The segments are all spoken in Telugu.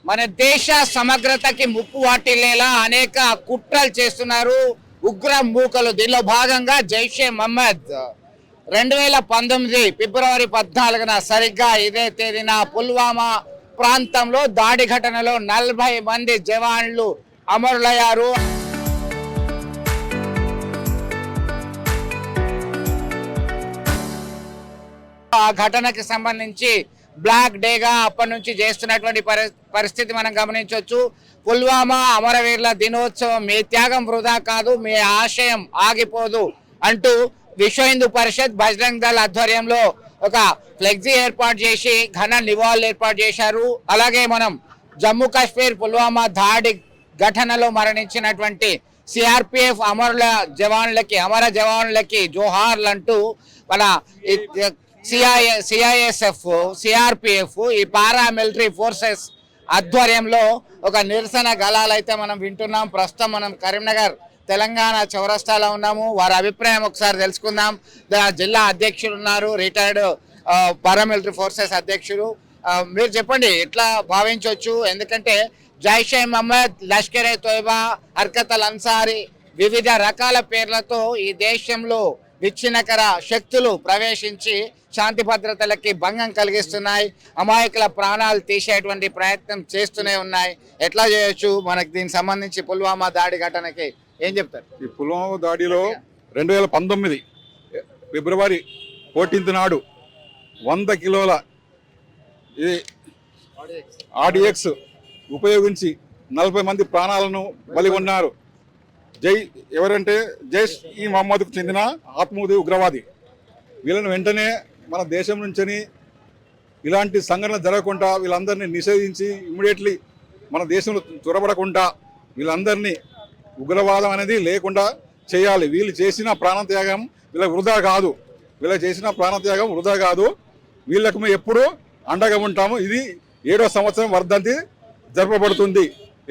మన దేశ సమగ్రతకి ముప్పు వాటిల్లేలా అనేక కుట్రలు చేస్తున్నారు ఉగ్ర మూకలు. దీనిలో భాగంగా జైషే మహమ్మద్ 2019 ఫిబ్రవరి 14న సరిగ్గా ఇదే తేదీన పుల్వామా ప్రాంతంలో దాడి ఘటనలో 40 మంది జవాన్లు అమరులయ్యారు. ఆ ఘటనకి సంబంధించి బ్లాక్ డేగా అప్పటి నుంచి చేస్తున్నటువంటి పరిస్థితి మనం గమనించవచ్చు. పుల్వామా అమరవీరుల దినోత్సవం, మీ త్యాగం వృధా కాదు, మీ ఆశయం ఆగిపోదు అంటూ విశ్వ హిందూ పరిషత్ బజరంగ్ దళ్ ఆధ్వర్యంలో ఒక ఫ్లెక్సీ ఏర్పాటు చేసి ఘన నివాళులు ఏర్పాటు చేశారు. అలాగే మనం జమ్మూ కాశ్మీర్ పుల్వామా దాడి ఘటనలో మరణించినటువంటి సిఆర్పిఎఫ్ అమర జవాన్లకి జోహార్లు అంటూ మన సిఐఎస్ఎఫ్, సిఆర్పిఎఫ్, ఈ పారామిలిటరీ ఫోర్సెస్ ఆధ్వర్యంలో ఒక నిరసన గళాలు అయితే మనం వింటున్నాం. ప్రస్తుతం మనం కరీంనగర్ తెలంగాణ చౌరస్తాలో ఉన్నాము. వారి అభిప్రాయం ఒకసారి తెలుసుకుందాం. జిల్లా అధ్యక్షులు ఉన్నారు, రిటైర్డ్ పారామిలిటరీ ఫోర్సెస్ అధ్యక్షులు. మీరు చెప్పండి, ఎట్లా భావించవచ్చు? ఎందుకంటే జైషే మహమ్మద్, లష్కరే తోయిబా, హర్కత్ అల్ అన్సారీ వివిధ రకాల పేర్లతో ఈ దేశంలో విచ్ఛిన్నకర శక్తులు ప్రవేశించి శాంతి భద్రతలకి భంగం కలిగిస్తున్నాయి, అమాయకుల ప్రాణాలు తీసేటువంటి ప్రయత్నం చేస్తూనే ఉన్నాయి. ఎట్లా చేయొచ్చు? మనకి దీనికి సంబంధించి పుల్వామా దాడి ఘటనకి ఏం చెప్తారు? ఈ పుల్వామా దాడిలో 2019 ఫిబ్రవరి 14 నాడు 100 కిలోల ఆర్డిఎక్స్ ఉపయోగించి 40 మంది ప్రాణాలను బలి ఉన్నారు. ఎవరంటే జైష్ ఈ మహమ్మద్కు చెందిన ఆత్మూది ఉగ్రవాది. వీళ్ళని వెంటనే మన దేశం నుంచి ఇలాంటి సంఘటనలు జరగకుండా వీళ్ళందరినీ నిషేధించి ఇమ్మీడియట్లీ మన దేశంలో చొరబడకుండా వీళ్ళందరినీ ఉగ్రవాదం అనేది లేకుండా చేయాలి. వీళ్ళు చేసిన ప్రాణత్యాగం వీళ్ళకి వృధా కాదు. వీళ్ళకు మేము ఎప్పుడూ అండగా ఉంటాము. ఇది 7వ సంవత్సరం వర్ధంతి జరపబడుతుంది.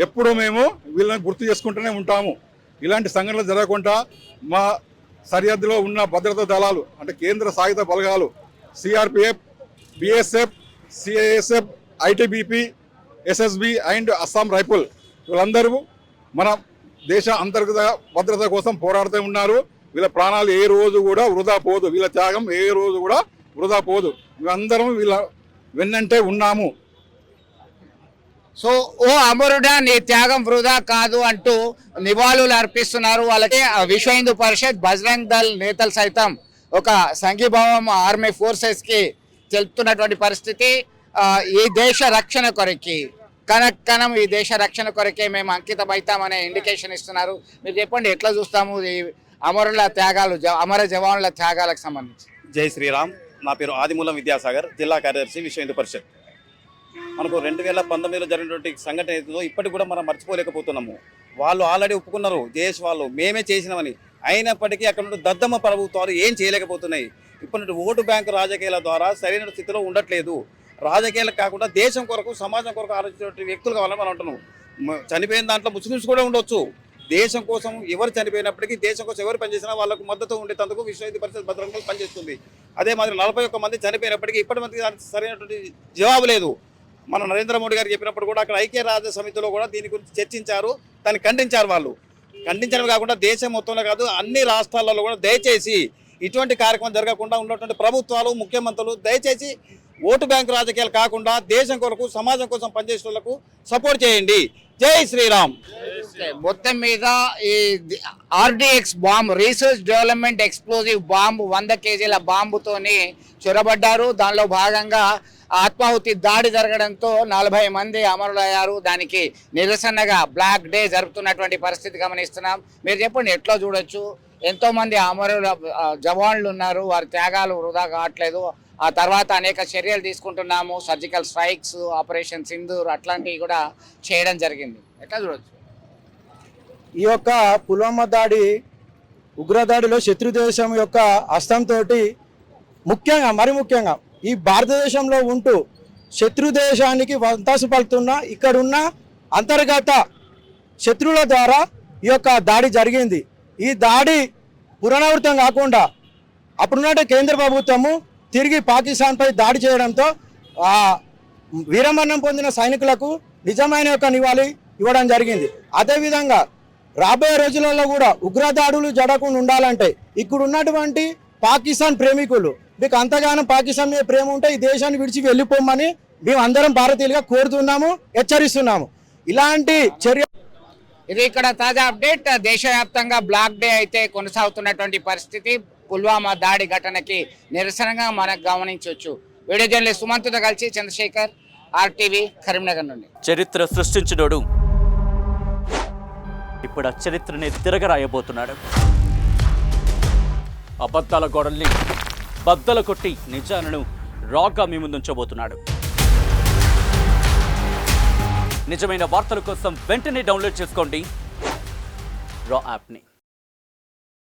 ఎప్పుడూ మేము వీళ్ళని గుర్తు చేసుకుంటూనే ఉంటాము. ఇలాంటి సంఘటనలు జరగకుండా మా సరిహద్దులో ఉన్న భద్రతా దళాలు అంటే కేంద్ర సాయుధ బలగాలు, CRPF, BSF, CISF, ITBP, SSB and Assam Reiffel వీళ్ళందరూ మన దేశ అంతర్గత భద్రత కోసం పోరాడుతూ ఉన్నారు. వీళ్ళ ప్రాణాలు ఏ రోజు కూడా వృధా పోదు, వీళ్ళ త్యాగం ఏ రోజు కూడా వృధా పోదు. మేమందరం వీళ్ళ వెన్నంటే ఉన్నాము. సో ఓ అమరుడా, నీ త్యాగం వృధా కాదు అంటూ నివాళులు అర్పిస్తున్నారు. వాళ్ళకి విశ్వ హిందూ పరిషత్ బజరంగ్ దళ్ నేతలు సైతం ఒక సంఘీభావం ఆర్మీ ఫోర్సెస్ కి తెలుపుతున్నటువంటి పరిస్థితి. ఈ దేశ రక్షణ కొరకి కణం ఈ దేశ రక్షణ కొరకే మేము అంకితం అవుతామనే ఇండికేషన్ ఇస్తున్నారు. మీరు చెప్పండి, ఎట్లా చూస్తాము ఈ అమరుల త్యాగాలు, అమర జవాన్ల త్యాగాలకు సంబంధించి? జై శ్రీరామ్. నా పేరు ఆదిమూలం విద్యాసాగర్, జిల్లా కార్యదర్శి విశ్వ హిందూ పరిషత్. మనకు 2019లో జరిగినటువంటి సంఘటన ఏదో ఇప్పటికి కూడా మనం మర్చిపోలేకపోతున్నాము. వాళ్ళు ఆల్రెడీ ఒప్పుకున్నారు, దేశ్ వాళ్ళు మేమే చేసినామని. అయినప్పటికీ అక్కడ నుండి దద్దమ్మ ప్రభుత్వాలు ఏం చేయలేకపోతున్నాయి. ఇప్పటి ఓటు బ్యాంకు రాజకీయాల ద్వారా సరైన స్థితిలో ఉండట్లేదు. రాజకీయాలకు కాకుండా దేశం కొరకు, సమాజం కొరకు ఆలోచించే వ్యక్తులు కావాలని మనం అంటున్నాం. చనిపోయిన దాంట్లో ముస్లిమ్స్ కూడా ఉండొచ్చు. దేశం కోసం ఎవరు చనిపోయినప్పటికీ, దేశం కోసం ఎవరు పనిచేసినా వాళ్ళకు మద్దతు ఉండేందుకు విశ్వ హిందూ పరిషత్ భద్రంగా పనిచేస్తుంది. అదే మాదిరి 41 మంది చనిపోయినప్పటికీ ఇప్పటి మందికి సరైనటువంటి జవాబు లేదు. మన నరేంద్ర మోడీ గారు చెప్పినప్పుడు కూడా అక్కడ ఐక్యరాజ్య సమితిలో కూడా దీని గురించి చర్చించారు, దాన్ని ఖండించారు. వాళ్ళు ఖండించడమే కాకుండా దేశం మొత్తంలో కాదు అన్ని రాష్ట్రాలలో కూడా దయచేసి ఇటువంటి కార్యక్రమం జరగకుండా ఉన్నటువంటి ప్రభుత్వాలు, ముఖ్యమంత్రులు దయచేసి ఓటు బ్యాంకు రాజకీయాలు కాకుండా దేశం కొరకు, సమాజం కోసం పనిచేసే వాళ్ళకు సపోర్ట్ చేయండి. జై శ్రీరామ్. మొత్తం మీద ఈ RDX bomb, research development explosive bomb, 100 కేజీల బాంబుతోని చొరబడ్డారు. దానిలో భాగంగా ఆత్మాహుతి దాడి జరగడంతో 40 మంది అమరులయ్యారు. దానికి నిరసనగా బ్లాక్ డే జరుపుతున్నటువంటి పరిస్థితి గమనిస్తున్నాం. మీరు చెప్పండి, ఎట్లా చూడొచ్చు? ఎంతో మంది అమరుల జవాన్లు ఉన్నారు, వారి త్యాగాలు వృధా కావట్లేదు. ఆ తర్వాత అనేక చర్యలు తీసుకుంటున్నాము, సర్జికల్ స్ట్రైక్స్, ఆపరేషన్ సింధూర్ అట్లాంటివి కూడా చేయడం జరిగింది. ఎట్లా చూడొచ్చు? ఈ యొక్క పుల్వామా దాడి, ఉగ్రదాడిలో శత్రుదేశం యొక్క హస్తంతో ముఖ్యంగా ఈ భారతదేశంలో ఉంటూ శత్రుదేశానికి వంతాసు పలుకుతున్న ఇక్కడున్న అంతర్గత శత్రువుల ద్వారా ఈ యొక్క దాడి జరిగింది. ఈ దాడి పునరావృతం కాకుండా అప్పుడున్నట్టు కేంద్ర ప్రభుత్వము తిరిగి పాకిస్తాన్పై దాడి చేయడంతో వీరమరణం పొందిన సైనికులకు నిజమైన యొక్క నివాళి ఇవ్వడం జరిగింది. అదేవిధంగా రాబోయే రోజులలో కూడా ఉగ్రదాడులు జరగకుండా ఉండాలంటే ఇక్కడ ఉన్నటువంటి పాకిస్తాన్ ప్రేమికులు మీకు అంతగానో పాకిస్తాన్ మీద ప్రేమ ఉంటే ఈ దేశాన్ని విడిచి వెళ్ళిపోమని మేము అందరం భారతీయులుగా కోరుతున్నాము, హెచ్చరిస్తున్నాము. ఇలాంటి చర్య ఇది ఇక్కడ తాజా అప్డేట్. దేశవ్యాప్తంగా బ్లాక్ డే అయితే కొనసాగుతున్నటువంటి పరిస్థితి. పుల్వామా దాడి ఘటనకి నిరసనగా మనకు గమనించవచ్చు. వీడియో జర్నలిస్ట్ సుమంత్తో కలిసి చంద్రశేఖర్, RTV, కరీంనగర్ నుండి. చరిత్ర సృష్టించినోడు ఇప్పుడు ఆ చరిత్రని తిరగరాయబోతున్నాడు. అబద్ధాల గోడల్ని బద్దలు కొట్టి నిజాలను రాగా మీ ముందుంచబోతున్నాడు. నిజమైన వార్తల కోసం వెంటనే డౌన్లోడ్ చేసుకోండి రా యాప్ని.